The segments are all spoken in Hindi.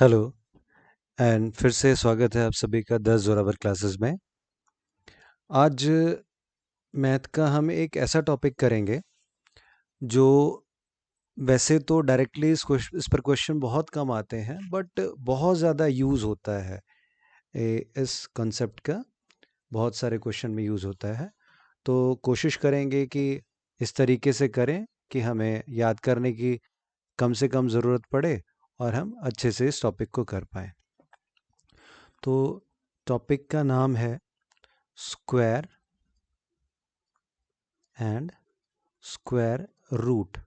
हेलो एंड फिर से स्वागत है आप सभी का 10 जोरावर क्लासेस में। आज मैथ का हम एक ऐसा टॉपिक करेंगे जो वैसे तो डायरेक्टली इस पर क्वेश्चन बहुत कम आते हैं बट बहुत ज़्यादा यूज़ होता है। इस कॉन्सेप्ट का बहुत सारे क्वेश्चन में यूज़ होता है, तो कोशिश करेंगे कि इस तरीके से करें कि हमें याद करने की कम से कम ज़रूरत पड़े और हम अच्छे से इस टॉपिक को कर पाएँ। तो टॉपिक का नाम है स्क्वायर एंड स्क्वायर रूट,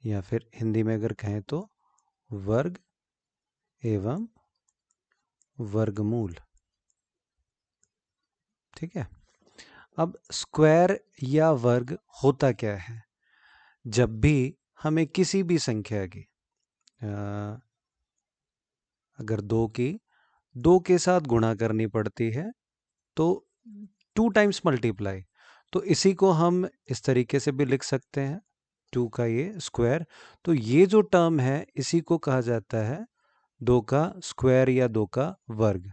या फिर हिंदी में अगर कहें तो वर्ग एवं वर्गमूल। ठीक है। अब स्क्वायर या वर्ग होता क्या है? जब भी हमें किसी भी संख्या की अगर दो के साथ गुणा करनी पड़ती है तो 2 टाइम्स मल्टीप्लाई, तो इसी को हम इस तरीके से भी लिख सकते हैं, 2 का ये स्क्वायर। तो ये जो टर्म है इसी को कहा जाता है 2 का स्क्वायर या 2 का वर्ग।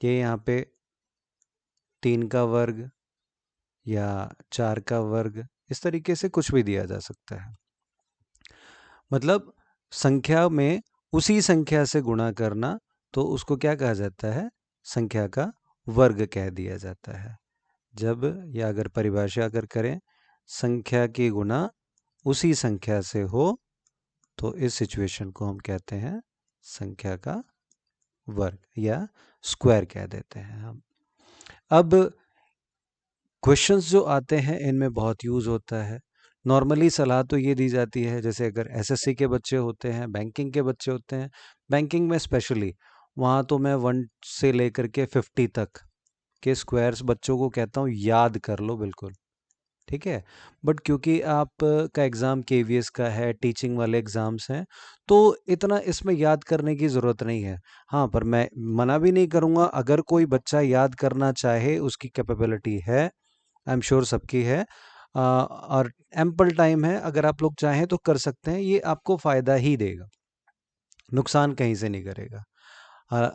ये यहाँ पे 3 का वर्ग या 4 का वर्ग, इस तरीके से कुछ भी दिया जा सकता है। मतलब संख्या में उसी संख्या से गुणा करना, तो उसको क्या कहा जाता है? संख्या का वर्ग कह दिया जाता है। जब या अगर परिभाषा अगर करें, संख्या की गुणा उसी संख्या से हो, तो इस सिचुएशन को हम कहते हैं संख्या का वर्ग या स्क्वायर कह देते हैं हम। अब क्वेश्चंस जो आते हैं इनमें बहुत यूज़ होता है। नॉर्मली सलाह तो ये दी जाती है, जैसे अगर एसएससी के बच्चे होते हैं, बैंकिंग के बच्चे होते हैं, बैंकिंग में स्पेशली, वहाँ तो मैं 1 से लेकर के 50 तक के स्क्वायर्स बच्चों को कहता हूँ याद कर लो बिल्कुल। ठीक है। बट क्योंकि आप का एग्ज़ाम केवीएस का है, टीचिंग वाले एग्ज़ाम्स हैं, तो इतना इसमें याद करने की ज़रूरत नहीं है। हाँ, पर मैं मना भी नहीं करूँगा, अगर कोई बच्चा याद करना चाहे, उसकी कैपेबिलिटी है, आई एम श्योर सबकी है, और एम्पल टाइम है, अगर आप लोग चाहें तो कर सकते हैं। ये आपको फ़ायदा ही देगा, नुकसान कहीं से नहीं करेगा।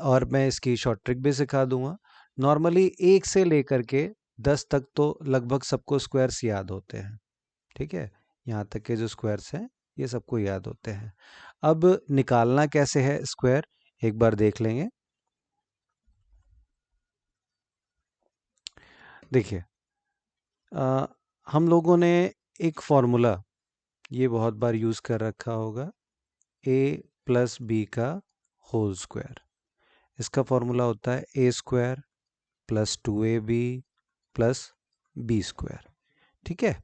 और मैं इसकी शॉर्ट ट्रिक भी सिखा दूंगा। नॉर्मली 1 से लेकर के 10 तक तो लगभग सबको स्क्वायर्स याद होते हैं। ठीक है। यहाँ तक के जो स्क्वायर्स हैं ये सबको याद होते हैं। अब निकालना कैसे है स्क्वायर, एक बार देख लेंगे। देखिए, हम लोगों ने एक फॉर्मूला ये बहुत बार यूज़ कर रखा होगा, a प्लस बी का होल स्क्वायर। इसका फॉर्मूला होता है A square plus 2ab plus B square. ठीक है।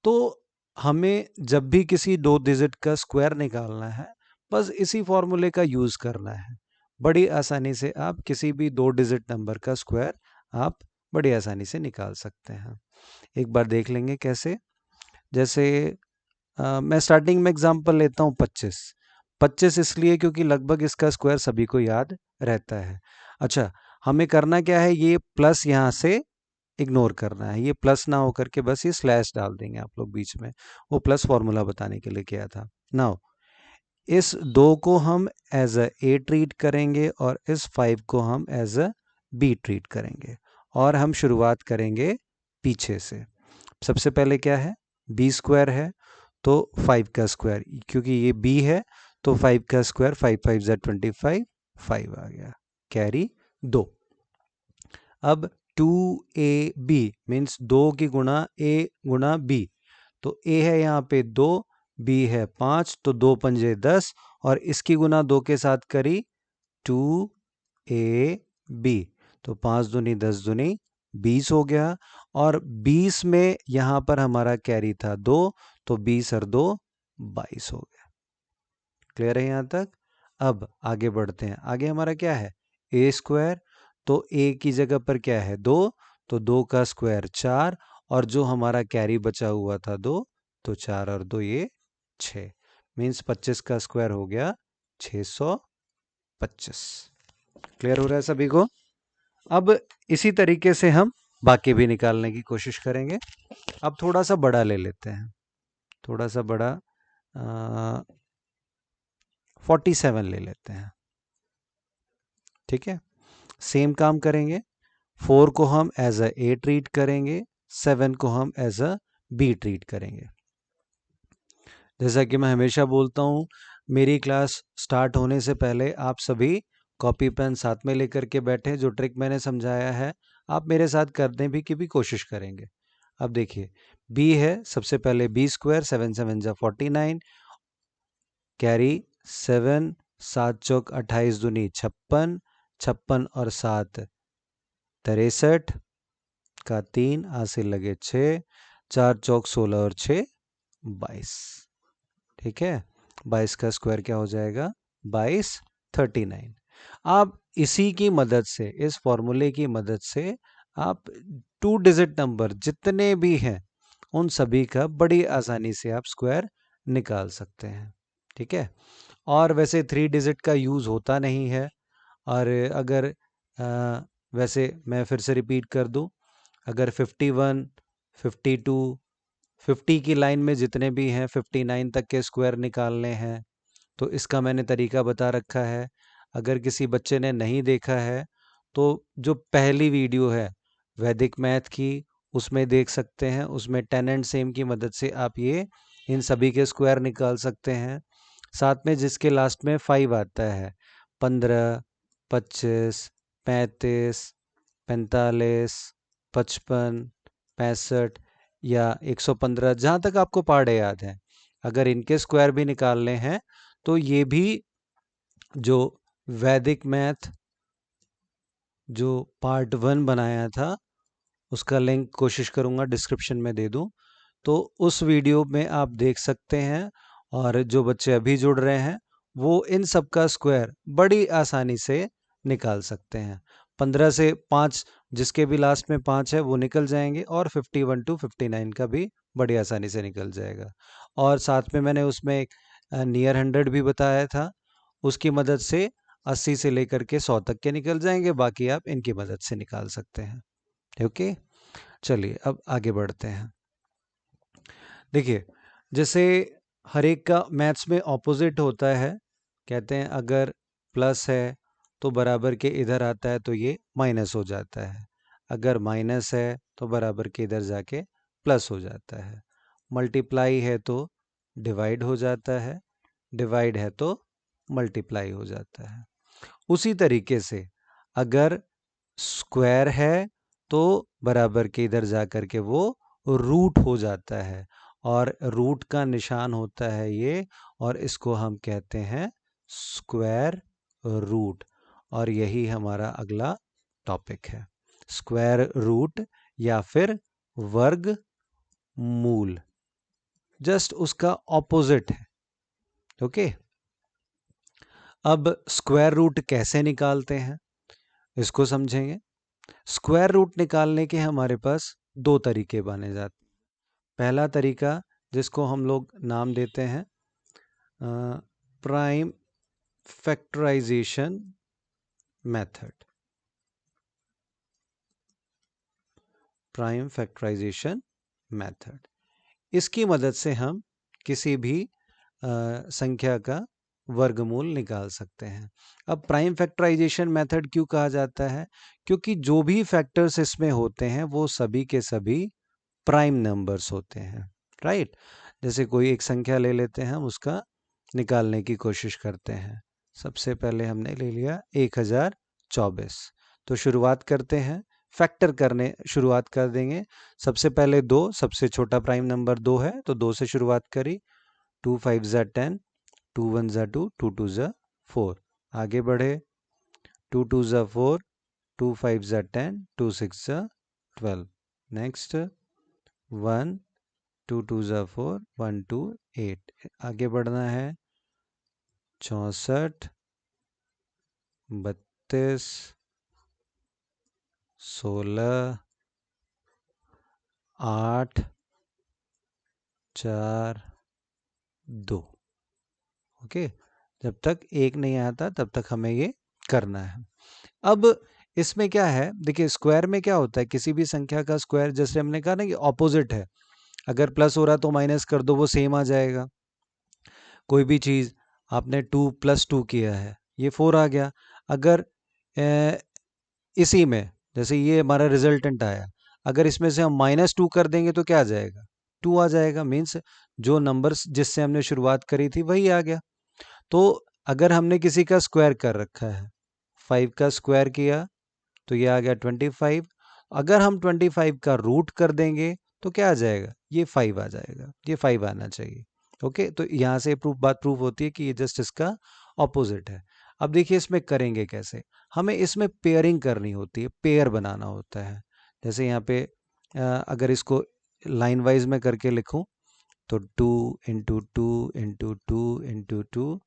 तो हमें जब भी किसी 2 डिजिट का स्क्वायर निकालना है, बस इसी फॉर्मूले का यूज़ करना है। बड़ी आसानी से आप किसी भी 2 डिजिट नंबर का स्क्वायर आप बड़ी आसानी से निकाल सकते हैं। एक बार देख लेंगे कैसे। जैसे मैं स्टार्टिंग में एग्जांपल लेता हूँ 25। 25 इसलिए क्योंकि लगभग इसका स्क्वायर सभी को याद रहता है। अच्छा, हमें करना क्या है, ये प्लस यहाँ से इग्नोर करना है, ये प्लस ना होकर के बस ये स्लैश डाल देंगे आप लोग बीच में। वो प्लस फॉर्मूला बताने के लिए किया था। नाउ इस 2 को हम एज अ ए ट्रीट करेंगे और इस 5 को हम एज अ बी ट्रीट करेंगे, और हम शुरुआत करेंगे पीछे से। सबसे पहले क्या है, बी स्क्वायर है, तो 5 का स्क्वायर, क्योंकि ये बी है तो 5 का स्क्वायर, 5 5 ज़ा 25, 5 आ गया, कैरी 2। अब 2ab मीन्स 2 की गुणा a गुणा b, तो a है यहाँ पे 2, b है 5, तो 2 पंजे 10, और इसकी गुणा 2 के साथ करी 2ab, तो 5 दूनी 10 दूनी 20 हो गया। और 20 में यहाँ पर हमारा कैरी था 2, तो 20 और 2 22 हो गया। क्लियर है यहाँ तक? अब आगे बढ़ते हैं। आगे हमारा क्या है, ए स्क्वायर, तो ए की जगह पर क्या है 2, तो 2 का स्क्वायर 4, और जो हमारा कैरी बचा हुआ था 2, तो 4 और 2 ये 6, मीन्स 25 का स्क्वायर हो गया 625। क्लियर हो रहा है सभी को? अब इसी तरीके से हम बाकी भी निकालने की कोशिश करेंगे। अब थोड़ा सा बड़ा ले लेते हैं, थोड़ा सा बड़ा, 47 ले लेते हैं। ठीक है, सेम काम करेंगे। 4 को हम एज अ ए ट्रीट करेंगे, 7 को हम एज अ बी ट्रीट करेंगे। जैसा कि मैं हमेशा बोलता हूँ, मेरी क्लास स्टार्ट होने से पहले आप सभी कॉपी पेन साथ में लेकर के बैठे। जो ट्रिक मैंने समझाया है आप मेरे साथ करने की भी कोशिश करेंगे। अब देखिए, बी है, सबसे पहले बी स्क्वायर, 7 7 जा 49, कैरी 7, 7 चौक 28 दूनी 56, 56 और 7 63 का 3 हासिल लगे 6, 4 चौक 16 और 6 22। ठीक है, 22 का स्क्वायर क्या हो जाएगा? 22 39। आप इसी की मदद से, इस फॉर्मूले की मदद से आप 2 डिजिट नंबर जितने भी हैं उन सभी का बड़ी आसानी से आप स्क्वायर निकाल सकते हैं। ठीक है, और वैसे 3 डिजिट का यूज़ होता नहीं है। और अगर वैसे मैं फिर से रिपीट कर दूं, अगर 51, 52, 50 की लाइन में जितने भी हैं 59 तक के स्क्वायर निकालने हैं तो इसका मैंने तरीका बता रखा है। अगर किसी बच्चे ने नहीं देखा है तो जो पहली वीडियो है वैदिक मैथ की, उसमें देख सकते हैं। उसमें 10 एंड सेम की मदद से आप ये इन सभी के स्क्वायर निकाल सकते हैं। साथ में जिसके लास्ट में 5 आता है, 15, 25, 35, 45, 55, 65 या 115, जहाँ तक आपको पहाड़े याद हैं, अगर इनके स्क्वायर भी निकालने हैं तो ये भी जो वैदिक मैथ जो पार्ट 1 बनाया था उसका लिंक कोशिश करूँगा डिस्क्रिप्शन में दे दूँ, तो उस वीडियो में आप देख सकते हैं। और जो बच्चे अभी जुड़ रहे हैं वो इन सब का स्क्वायर बड़ी आसानी से निकाल सकते हैं। 15 से 5 जिसके भी लास्ट में 5 है वो निकल जाएंगे, और 51 टू 59 का भी बड़ी आसानी से निकल जाएगा। और साथ में मैंने उसमें एक नियर 100 भी बताया था, उसकी मदद से 80 से लेकर के 100 तक के निकल जाएंगे। बाकी आप इनकी मदद से निकाल सकते हैं। ओके, चलिए अब आगे बढ़ते हैं। देखिए, जैसे हर एक का मैथ्स में ऑपोजिट होता है। कहते हैं अगर प्लस है तो बराबर के इधर आता है तो ये माइनस हो जाता है, अगर माइनस है तो बराबर के इधर जाके प्लस हो जाता है, मल्टीप्लाई है तो डिवाइड हो जाता है, डिवाइड है तो मल्टीप्लाई हो जाता है। उसी तरीके से अगर स्क्वायर है तो बराबर के इधर जा कर के वो रूट हो जाता है, और रूट का निशान होता है ये, और इसको हम कहते हैं स्क्वायर रूट। और यही हमारा अगला टॉपिक है, स्क्वायर रूट या फिर वर्ग मूल, जस्ट उसका ऑपोजिट है। ओके, अब स्क्वायर रूट कैसे निकालते हैं इसको समझेंगे। स्क्वायर रूट निकालने के हमारे पास दो तरीके बने जाते हैं। पहला तरीका जिसको हम लोग नाम देते हैं prime factorisation method. Prime factorisation method, इसकी मदद से हम किसी भी संख्या का वर्गमूल निकाल सकते हैं। अब प्राइम फैक्टराइजेशन मेथड क्यों कहा जाता है? क्योंकि जो भी फैक्टर्स इसमें होते हैं वो सभी के सभी प्राइम नंबर्स होते हैं। राइट, जैसे कोई एक संख्या ले लेते हैं, हम उसका निकालने की कोशिश करते हैं। सबसे पहले हमने ले लिया 1024, तो शुरुआत करते हैं, फैक्टर करने शुरुआत कर देंगे। सबसे पहले 2, सबसे छोटा प्राइम नंबर 2 है तो 2 से शुरुआत करी। 2 5 ज़ा 10, 2 1 ज़ा 2, 2 2 ज़ा 4, आगे बढ़े। 2 2 ज़ा 4, 2 5 ज़ा 10, 2 6 ज़ा 12, नेक्स्ट 1, 2 2 ज़ा 4, 1 2 8, आगे बढ़ना है। 64, 32, 16, 8, 4, 2। ओके, जब तक एक नहीं आता तब तक हमें ये करना है। अब इसमें क्या है, देखिए स्क्वायर में क्या होता है, किसी भी संख्या का स्क्वायर, जैसे हमने कहा ना कि ऑपोजिट है, अगर प्लस हो रहा तो माइनस कर दो वो सेम आ जाएगा। कोई भी चीज़ आपने 2 + 2 किया है, ये 4 आ गया। अगर अ, इसी में जैसे ये हमारा रिजल्टेंट आया, अगर इसमें से हम -2 कर देंगे तो क्या आ जाएगा? 2 आ जाएगा। मीन्स जो नंबर्स जिससे हमने शुरुआत करी थी वही आ गया। तो अगर हमने किसी का स्क्वायर कर रखा है, 5 का स्क्वायर किया तो ये आ गया 25। अगर हम 25 का रूट कर देंगे तो क्या आ जाएगा? ये 5 आ जाएगा, ये 5 आना चाहिए। ओके, तो यहाँ से बात प्रूव होती है कि ये जस्ट इसका ऑपोजिट है। अब देखिए इसमें करेंगे कैसे। हमें इसमें पेयरिंग करनी होती है, पेयर बनाना होता है। जैसे यहाँ पे अगर इसको लाइन वाइज में करके लिखूं तो 2 × 2 × 2 × 2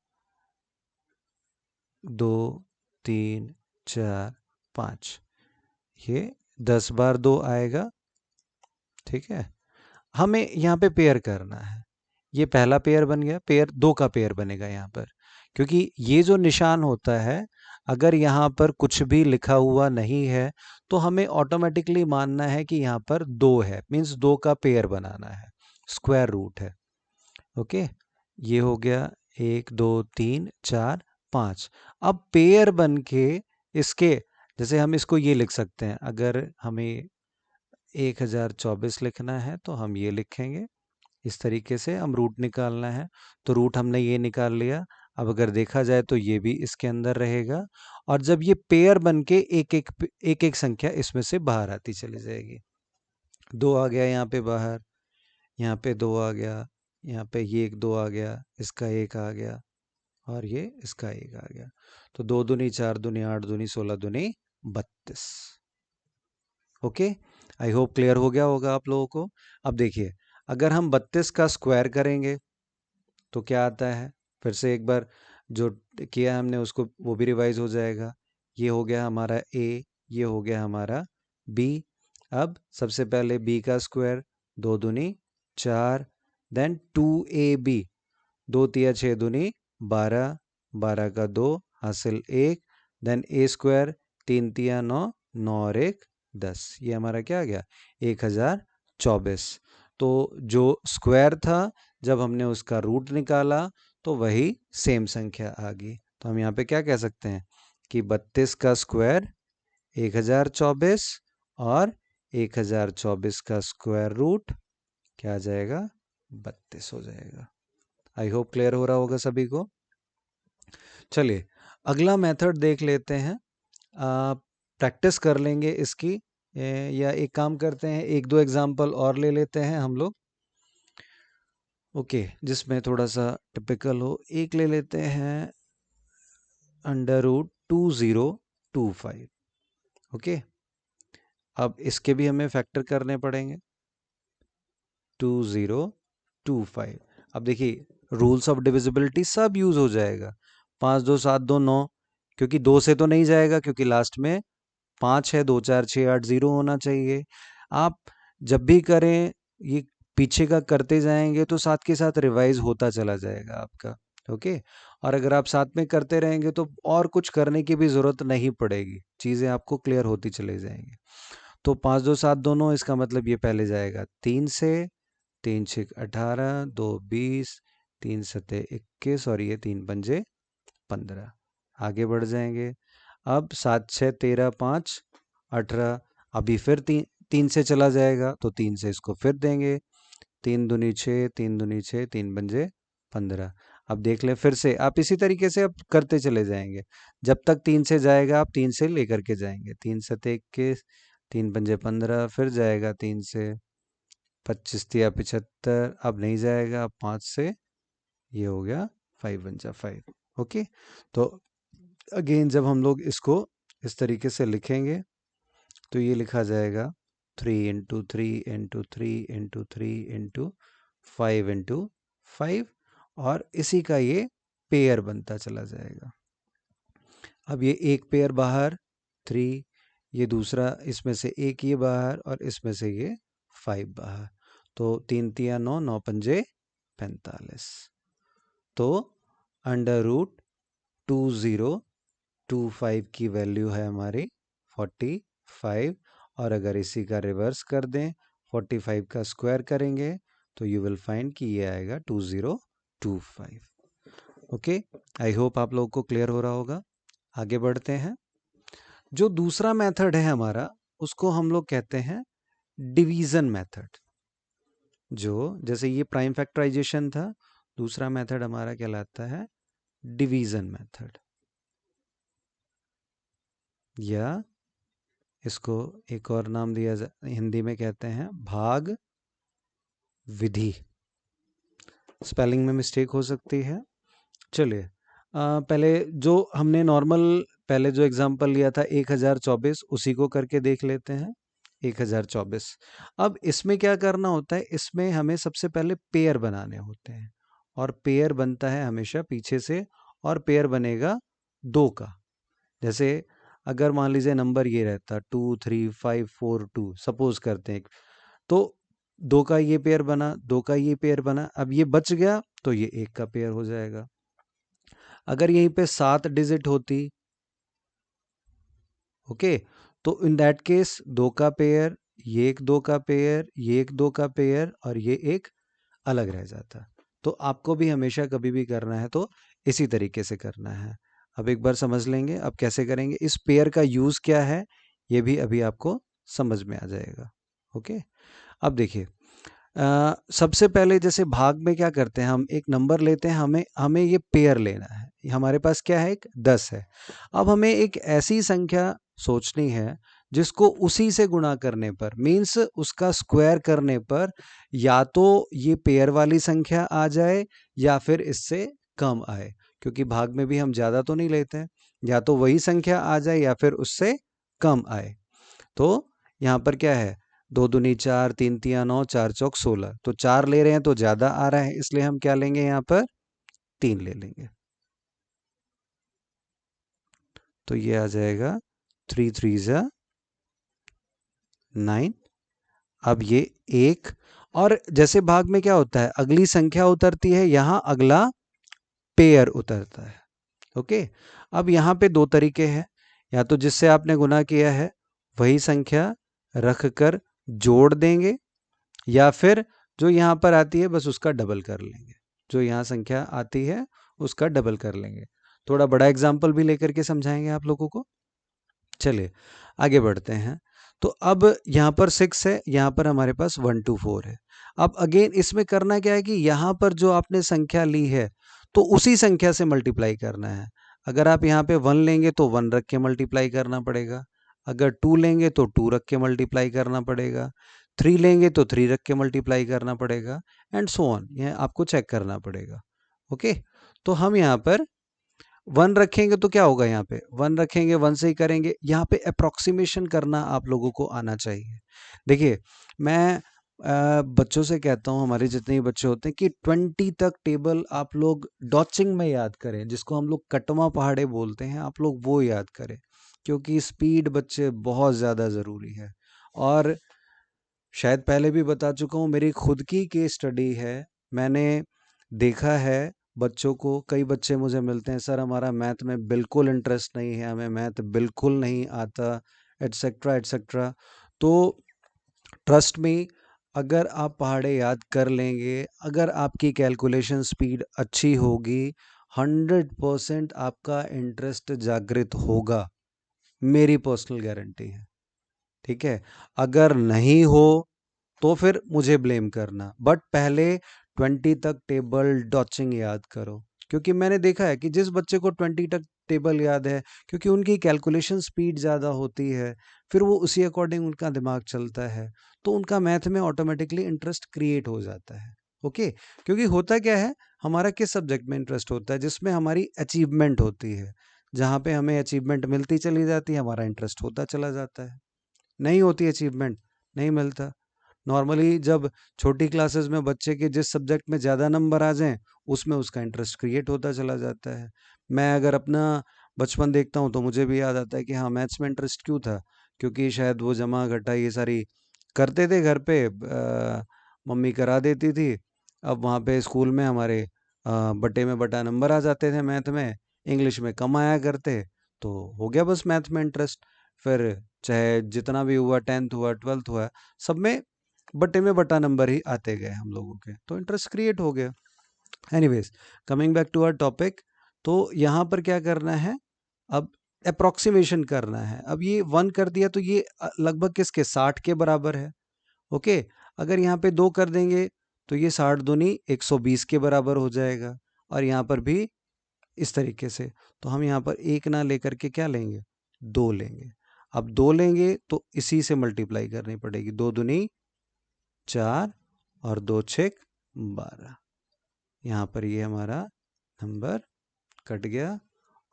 2 3 4 5, ये 10 बार 2 आएगा। ठीक है, हमें यहाँ पे पेयर करना है। ये पहला पेयर बन गया, पेयर 2 का पेयर बनेगा यहाँ पर, क्योंकि ये जो निशान होता है, अगर यहाँ पर कुछ भी लिखा हुआ नहीं है तो हमें ऑटोमेटिकली मानना है कि यहाँ पर 2 है। मीन्स 2 का पेयर बनाना है, स्क्वायर रूट है। ओके, ये हो गया 1 2 3 4 5। अब पेयर बन के इसके, जैसे हम इसको ये लिख सकते हैं, अगर हमें 1024 लिखना है तो हम ये लिखेंगे। इस तरीके से हम रूट निकालना है तो रूट हमने ये निकाल लिया। अब अगर देखा जाए तो ये भी इसके अंदर रहेगा, और जब ये पेयर बन के एक एक संख्या इसमें से बाहर आती चली जाएगी। 2 आ गया यहाँ पे बाहर, यहाँ पे 2 आ गया, यहाँ पे ये 1 2 आ गया, इसका 1 आ गया, और ये इसका 1 आ गया। तो 2 दूनी 4 दूनी 8 दूनी 16 दूनी 32। ओके, आई होप क्लियर हो गया होगा आप लोगों को। अब देखिए, अगर हम 32 का स्क्वायर करेंगे तो क्या आता है? फिर से एक बार जो किया हमने उसको वो भी रिवाइज हो जाएगा। ये हो गया हमारा ए, ये हो गया हमारा बी। अब सबसे पहले बी का स्क्वायर, 2 दूनी 4, देन 2ab, 2 तिया 6 दूनी 12, 12 का 2 हासिल 1, देन ए स्क्वायर, 3 तिया 9, 9 और 1 10। ये हमारा क्या आ गया? 1024। तो जो स्क्वायर था, जब हमने उसका रूट निकाला तो वही सेम संख्या आ गई। तो हम यहाँ पे क्या कह सकते हैं कि 32 का स्क्वायर 1024, और 1024 का स्क्वायर रूट क्या आ जाएगा? 32 हो जाएगा। आई होप क्लियर हो रहा होगा सभी को। चलिए अगला मेथड देख लेते हैं। प्रैक्टिस कर लेंगे इसकी, या एक काम करते हैं, 1 2 एग्जाम्पल और ले लेते हैं हम लोग। ओके, जिसमें थोड़ा सा टिपिकल हो। एक ले लेते हैं √2025। ओके, अब इसके भी हमें फैक्टर करने पड़ेंगे। 2025। अब देखिए रूल्स ऑफ डिविजिबिलिटी सब यूज हो जाएगा। 5 2 7 2 9, क्योंकि 2 से तो नहीं जाएगा, क्योंकि लास्ट में 5 है, 2 4 6 8 0 होना चाहिए। आप जब भी करें ये पीछे का करते जाएंगे तो साथ के साथ रिवाइज होता चला जाएगा आपका। ओके, और अगर आप साथ में करते रहेंगे तो और कुछ करने की भी ज़रूरत नहीं पड़ेगी, चीज़ें आपको क्लियर होती चली जाएंगी। तो 5 2 7 दोनों, इसका मतलब ये पहले जाएगा 3 से, 3 6 18, 2 20, 3 7 21, और ये 3 पंजे 15। आगे बढ़ जाएंगे। अब 7 6 13 5 18, अभी फिर 3 से चला जाएगा तो 3 से इसको फिर देंगे। 3 दूनी 6, 3 दूनी 6, 3 पंजे 15। अब देख लें फिर से, आप इसी तरीके से अब करते चले जाएंगे। जब तक 3 से जाएगा आप 3 से लेकर के जाएंगे। 3 7 21, 3 पंजे 15, फिर जाएगा 3 से, 25 तिया 75, अब नहीं जाएगा, अब 5 से, ये हो गया 5 पंजा 5। ओके, तो अगेन जब हम लोग इसको इस तरीके से लिखेंगे तो ये लिखा जाएगा 3 × 3 × 3 × 3 × 5 × 5, और इसी का ये पेयर बनता चला जाएगा। अब ये एक पेयर बाहर 3, ये दूसरा, इसमें से एक ये बाहर, और इसमें से ये 5 बाहर। तो 3 तिया 9, 9 पंजे 45। तो √2025 की वैल्यू है हमारी 45, और अगर इसी का रिवर्स कर दें, 45 का स्क्वायर करेंगे तो यू विल फाइंड कि ये आएगा 2025। ओके, आई होप आप लोगों को क्लियर हो रहा होगा। आगे बढ़ते हैं। जो दूसरा मेथड है हमारा, उसको हम लोग कहते हैं डिवीजन मेथड। जो जैसे ये प्राइम फैक्टराइजेशन था, दूसरा मेथड हमारा कहलाता है डिवीजन मेथड, या इसको एक और नाम दिया हिंदी में कहते हैं भाग विधि। स्पेलिंग में मिस्टेक हो सकती है। चलिए, पहले जो हमने नॉर्मल पहले जो एग्जांपल लिया था 1024, उसी को करके देख लेते हैं। 1024। अब इसमें क्या करना होता है, इसमें हमें सबसे पहले पेयर बनाने होते हैं, और पेयर बनता है हमेशा पीछे से, और पेयर बनेगा 2 का। जैसे अगर मान लीजिए नंबर ये रहता 23542, सपोज करते हैं, तो 2 का ये पेयर बना, 2 का ये पेयर बना, अब ये बच गया तो ये 1 का पेयर हो जाएगा। अगर यहीं पे 7 डिजिट होती, ओके, तो इन दैट केस 2 का पेयर, ये एक 2 का पेयर, ये एक 2 का पेयर, और ये एक अलग रह जाता। तो आपको भी हमेशा कभी भी करना है तो इसी तरीके से करना है। अब एक बार समझ लेंगे अब कैसे करेंगे, इस पेयर का यूज क्या है ये भी अभी आपको समझ में आ जाएगा। ओके, अब देखिए, सबसे पहले जैसे भाग में क्या करते हैं, हम एक नंबर लेते हैं, हमें हमें ये पेयर लेना है, हमारे पास क्या है, एक 10 है। अब हमें एक ऐसी संख्या सोचनी है जिसको उसी से गुणा करने पर, मीन्स उसका स्क्वायर करने पर, या तो ये पेयर वाली संख्या आ जाए या फिर इससे कम आए, क्योंकि भाग में भी हम ज़्यादा तो नहीं लेते हैं, या तो वही संख्या आ जाए या फिर उससे कम आए। तो यहाँ पर क्या है, 2 दूनी 4, 3 तिया 9, 4 चौक 16, तो 4 ले रहे हैं तो ज़्यादा आ रहा है, इसलिए हम क्या लेंगे, यहाँ पर 3 ले लेंगे। तो ये आ जाएगा 3 3 जा 9। अब ये 1, और जैसे भाग में क्या होता है, अगली संख्या उतरती है, यहाँ अगला पेयर उतरता है। ओके, अब यहाँ पे 2 तरीके हैं, या तो जिससे आपने गुना किया है वही संख्या रख कर जोड़ देंगे, या फिर जो यहाँ पर आती है बस उसका डबल कर लेंगे, जो यहाँ संख्या आती है उसका डबल कर लेंगे। थोड़ा बड़ा एग्जाम्पल भी लेकर के समझाएंगे आप लोगों को। चलिए आगे बढ़ते हैं। तो अब यहाँ पर 6 है, यहाँ पर हमारे पास 1 2 4 है। अब अगेन इसमें करना क्या है कि यहाँ पर जो आपने संख्या ली है तो उसी संख्या से मल्टीप्लाई करना है। अगर आप यहाँ पे 1 लेंगे तो 1 रख के मल्टीप्लाई करना पड़ेगा, अगर 2 लेंगे तो 2 रख के मल्टीप्लाई करना पड़ेगा, 3 लेंगे तो 3 रख के मल्टीप्लाई करना पड़ेगा, एंड सो ऑन, यह आपको चेक करना पड़ेगा। ओके, तो हम यहाँ पर 1 रखेंगे तो क्या होगा, यहाँ पे 1 रखेंगे, 1 से ही करेंगे। यहाँ पे अप्रोक्सीमेशन करना आप लोगों को आना चाहिए। देखिए, मैं बच्चों से कहता हूँ, हमारे जितने भी बच्चे होते हैं, कि 20 तक टेबल आप लोग डॉचिंग में याद करें, जिसको हम लोग कटवा पहाड़े बोलते हैं, आप लोग वो याद करें, क्योंकि स्पीड बच्चे बहुत ज़्यादा ज़रूरी है। और शायद पहले भी बता चुका हूँ, मेरी खुद की केस स्टडी है। मैंने देखा है बच्चों को, कई बच्चे मुझे मिलते हैं, सर हमारा मैथ में बिल्कुल इंटरेस्ट नहीं है, हमें मैथ बिल्कुल नहीं आता, एटसेट्रा एटसेट्रा। तो ट्रस्ट में, अगर आप पहाड़े याद कर लेंगे, अगर आपकी कैलकुलेशन स्पीड अच्छी होगी, 100% आपका इंटरेस्ट जागृत होगा, मेरी पर्सनल गारंटी है। ठीक है, अगर नहीं हो तो फिर मुझे ब्लेम करना, बट पहले 20 तक टेबल डॉचिंग याद करो, क्योंकि मैंने देखा है कि जिस बच्चे को 20 तक टेबल याद है, क्योंकि उनकी कैलकुलेशन स्पीड ज़्यादा होती है, फिर वो उसी अकॉर्डिंग उनका दिमाग चलता है, तो उनका मैथ में ऑटोमेटिकली इंटरेस्ट क्रिएट हो जाता है। ओके, क्योंकि होता क्या है, हमारा किस सब्जेक्ट में इंटरेस्ट होता है, जिसमें हमारी अचीवमेंट होती है, जहाँ पे हमें अचीवमेंट मिलती चली जाती है, हमारा इंटरेस्ट होता चला जाता है। नहीं होती अचीवमेंट, नहीं मिलता। नॉर्मली जब छोटी क्लासेस में बच्चे के जिस सब्जेक्ट में ज़्यादा नंबर आ जाएं, उसमें उसका इंटरेस्ट क्रिएट होता चला जाता है। मैं अगर अपना बचपन देखता हूँ तो मुझे भी याद आता है कि हाँ, मैथ्स में इंटरेस्ट क्यों था, क्योंकि शायद वो जमा घटा ये सारी करते थे घर पे, मम्मी करा देती थी। अब वहाँ पे स्कूल में हमारे बटे में बटा नंबर आ जाते थे मैथ में, इंग्लिश में कम आया करते, तो हो गया बस मैथ में इंटरेस्ट। फिर चाहे जितना भी हुआ, 10th हुआ, 12th हुआ, सब में बटे में बटा नंबर ही आते गए हम लोगों के, तो इंटरेस्ट क्रिएट हो गया। Anyways, coming back to our topic, तो यहाँ पर क्या करना है, अब अप्रोक्सीमेशन करना है। अब ये 1 कर दिया तो ये लगभग किसके 60 के बराबर है। ओके, अगर यहाँ पे 2 कर देंगे तो ये 60 दूनी 120 के बराबर हो जाएगा, और यहाँ पर भी इस तरीके से। तो हम यहाँ पर 1 ना लेकर के क्या लेंगे, 2 लेंगे। अब 2 लेंगे तो इसी से मल्टीप्लाई करनी पड़ेगी, 2 दूनी 4 और 2 छेक 12। यहाँ पर ये हमारा नंबर कट गया,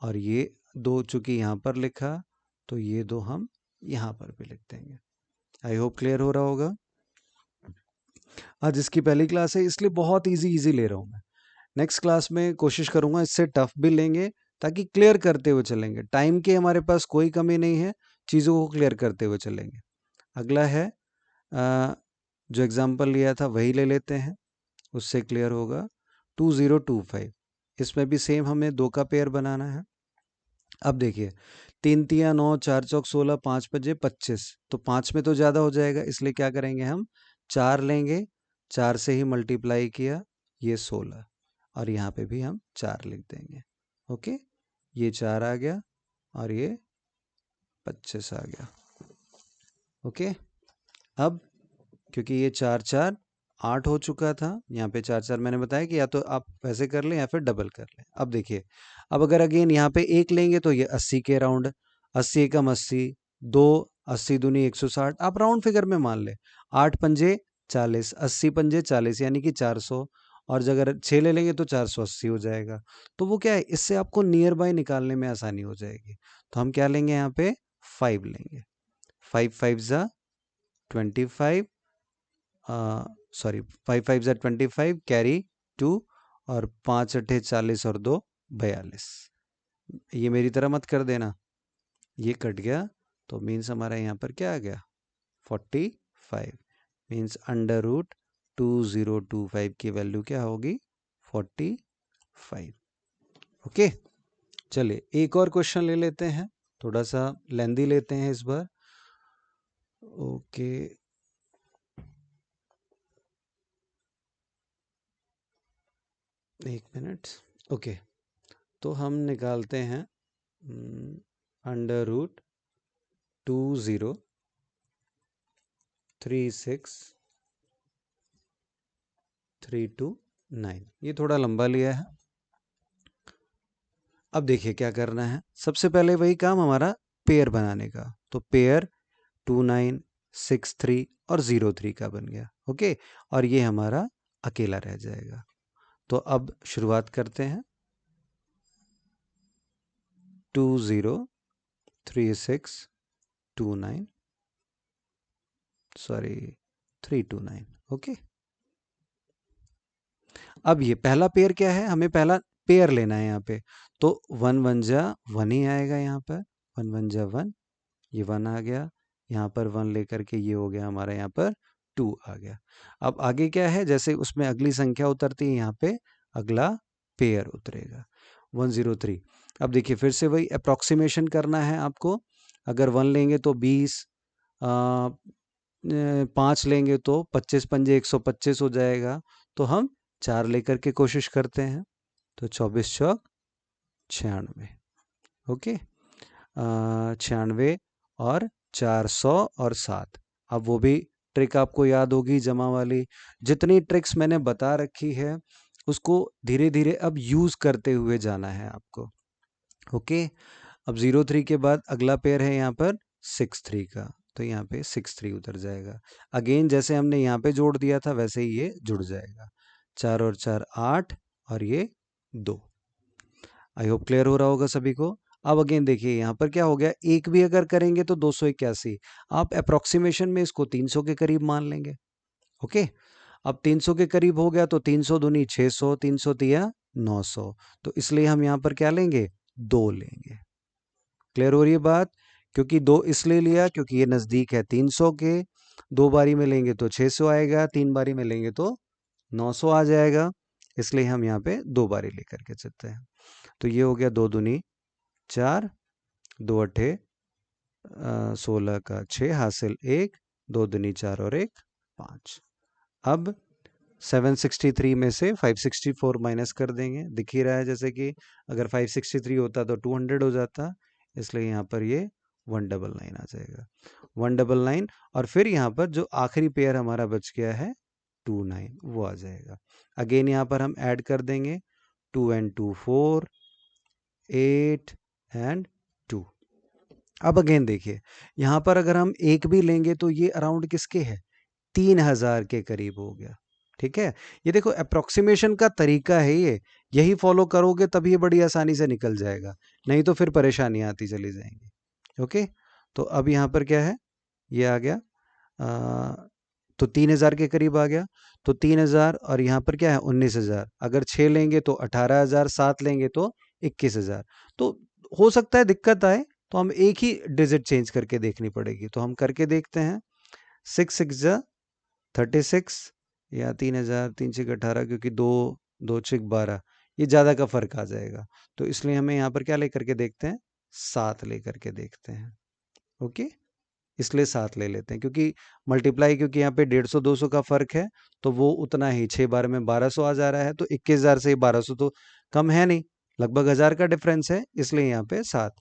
और ये 2 चूंकि यहाँ पर लिखा तो ये 2 हम यहाँ पर भी लिख देंगे। आई होप क्लियर हो रहा होगा। आज इसकी पहली क्लास है इसलिए बहुत इजी ले रहा हूँ मैं। नेक्स्ट क्लास में कोशिश करूँगा इससे टफ भी लेंगे, ताकि क्लियर करते हुए चलेंगे। टाइम की हमारे पास कोई कमी नहीं है, चीज़ों को क्लियर करते हुए चलेंगे। अगला है जो एग्जाम्पल लिया था वही ले लेते हैं, उससे क्लियर होगा। 2025, इसमें भी सेम हमें 2 का पेयर बनाना है। अब देखिए 3 तिया 9, 4 चौक 16, 5 पजे 25, तो 5 में तो ज़्यादा हो जाएगा, इसलिए क्या करेंगे हम 4 लेंगे, 4 से ही मल्टीप्लाई किया, ये 16, और यहाँ पे भी हम 4 लिख देंगे। ओके, ये 4 आ गया और ये 25 आ गया। ओके, अब क्योंकि ये 4 4 8 हो चुका था, यहाँ पे 4 4 मैंने बताया कि या तो आप वैसे कर लें या फिर डबल कर लें। अब देखिए, अब अगर अगेन यहाँ पे 1 लेंगे तो ये 80 के राउंड, 80 एकम 80, 2 80 दूनी 160, आप राउंड फिगर में मान ले। 8 पंजे 40, 80 पंजे 40 यानी कि 400, और अगर 6 ले लेंगे तो 480 हो जाएगा। तो वो क्या है, इससे आपको नियर बाय निकालने में आसानी हो जाएगी। तो हम क्या लेंगे, यहाँ पे 5 लेंगे। 5 5 ज़ा 25, सॉरी 5 5 ज़ा 25, कैरी 2, और 5 अठे 40 और 2 42। ये मेरी तरह मत कर देना, ये कट गया, तो मीन्स हमारा यहाँ पर क्या आ गया 45, मीन्स अंडर रूट 2025 की वैल्यू क्या होगी 45। ओके, चलिए एक और क्वेश्चन ले लेते हैं, थोड़ा सा लेंदी लेते हैं इस बार। ओके, एक मिनट। ओके, तो हम निकालते हैं अंडर रूट 2036329, ये थोड़ा लंबा लिया है। अब देखिए क्या करना है, सबसे पहले वही काम हमारा पेयर बनाने का, तो पेयर 2963 और 03 का बन गया। ओके, और ये हमारा अकेला रह जाएगा। तो अब शुरुआत करते हैं, 203629, सॉरी 329। ओके, अब ये पहला पेयर क्या है, हमें पहला पेयर लेना है यहाँ पे, तो 1 1 जा 1 ही आएगा यहाँ पर, 1 1 जा 1, ये 1 आ गया, यहाँ पर 1 लेकर के ये हो गया हमारा यहाँ पर 2 आ गया। अब आगे क्या है, जैसे उसमें अगली संख्या उतरती है यहाँ पे अगला पेयर उतरेगा 103। अब देखिए फिर से वही अप्रोक्सीमेशन करना है आपको, अगर 1 लेंगे तो 20, 5 लेंगे तो 25 पंजे 125 हो जाएगा, तो हम 4 लेकर के कोशिश करते हैं, तो 24 चौक 96। ओके, 96 और 400 और 7। अब वो भी ट्रिक आपको याद होगी जमा वाली, जितनी ट्रिक्स मैंने बता रखी है उसको धीरे धीरे अब यूज़ करते हुए जाना है आपको। ओके, अब 03 के बाद अगला पेयर है यहाँ पर 63 का, तो यहाँ पे 63 उतर जाएगा। अगेन जैसे हमने यहाँ पे जोड़ दिया था वैसे ही ये जुड़ जाएगा, 4 और 4 8, और ये 2। आई होप क्लियर हो रहा होगा सभी को। अब अगेन देखिए यहाँ पर क्या हो गया, एक भी अगर करेंगे तो 281, आप अप्रोक्सीमेशन में इसको 300 के करीब मान लेंगे। ओके, अब 300 के करीब हो गया तो 300 दूनी 600, 300 तिया 900, तो इसलिए हम यहाँ पर क्या लेंगे 2 लेंगे। क्लियर हो रही है बात, क्योंकि 2 इसलिए लिया क्योंकि ये नज़दीक है 300 के, 2 बारी में लेंगे तो 600 आएगा, 3 बारी में लेंगे तो 900 आ जाएगा, इसलिए हम यहाँ पे 2 बारी लेकर के चलते हैं। तो ये हो गया 2 दूनी 4, 2 अठे 16 का 6 हासिल 1, 2 दूनी 4 और 1 5। अब 763 में से 564 माइनस कर देंगे, दिख ही रहा है जैसे कि अगर 563 होता तो 200 हो जाता, इसलिए यहाँ पर ये 199 आ जाएगा, 199। और फिर यहाँ पर जो आखिरी पेयर हमारा बच गया है 29, वो आ जाएगा। अगेन यहाँ पर हम ऐड कर देंगे 2 and 2 4, 8 and 2। अब अगेन देखिए, यहाँ पर अगर हम एक भी लेंगे तो ये अराउंड किसके है, 3000 के करीब हो गया। ठीक है, ये देखो अप्रोक्सीमेशन का तरीका है ये, यही फॉलो करोगे तब ये बड़ी आसानी से निकल जाएगा, नहीं तो फिर परेशानियां आती चली जाएंगी। ओके, तो अब यहाँ पर क्या है, ये आ गया तो 3000 के करीब आ गया। तो 3000 और यहाँ पर क्या है 19000, अगर 6 लेंगे तो 18000, 7 लेंगे तो 21000। तो हो सकता है दिक्कत आए तो हम एक ही डिजिट चेंज करके देखनी पड़ेगी, तो हम करके देखते हैं। 6 6 जा 36 या 3000, 3 6 18, क्योंकि 2 2 6 12, ये ज़्यादा का फर्क आ जाएगा, तो इसलिए हमें यहाँ पर क्या लेकर के देखते हैं, 7 लेकर के देखते हैं। ओके, इसलिए 7 ले लेते हैं, क्योंकि मल्टीप्लाई, क्योंकि यहाँ पे 150 200 का फर्क है, तो वो उतना ही 6 बार में 1200 आ जा रहा है, तो 21000 से 1200 तो कम है नहीं, लगभग 1000 का डिफरेंस है, इसलिए यहाँ पे 7।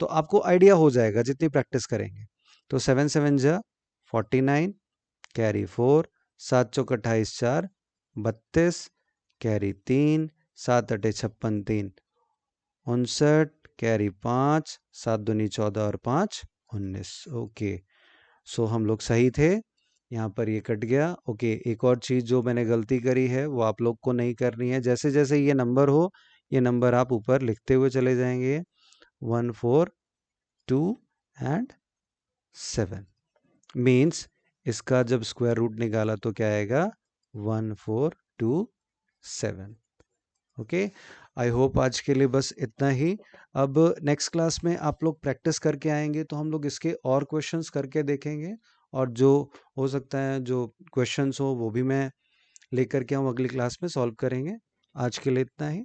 तो आपको आइडिया हो जाएगा जितनी प्रैक्टिस करेंगे। तो 7 7 जा 49, कैरी 4, 7 चौक 28 4 32, कैरी 3, 7 8 56 3 59, कैरी 5, 7 दूनी 14 और 5 19। ओके, सो हम लोग सही थे, यहाँ पर ये कट गया। ओके, एक और चीज़ जो मैंने गलती करी है वो आप लोग को नहीं करनी है, जैसे जैसे ये नंबर हो, ये नंबर आप ऊपर लिखते हुए चले जाएंगे, 1 4 2 and 7। मीन्स इसका जब स्क्वायर रूट निकाला तो क्या आएगा, 1 4 2 7। ओके, आई होप आज के लिए बस इतना ही। अब नेक्स्ट क्लास में आप लोग प्रैक्टिस करके आएंगे तो हम लोग इसके और क्वेश्चंस करके देखेंगे, और जो हो सकता है जो क्वेश्चंस हो वो भी मैं लेकर के आऊँ अगली क्लास में सॉल्व करेंगे। आज के लिए इतना ही।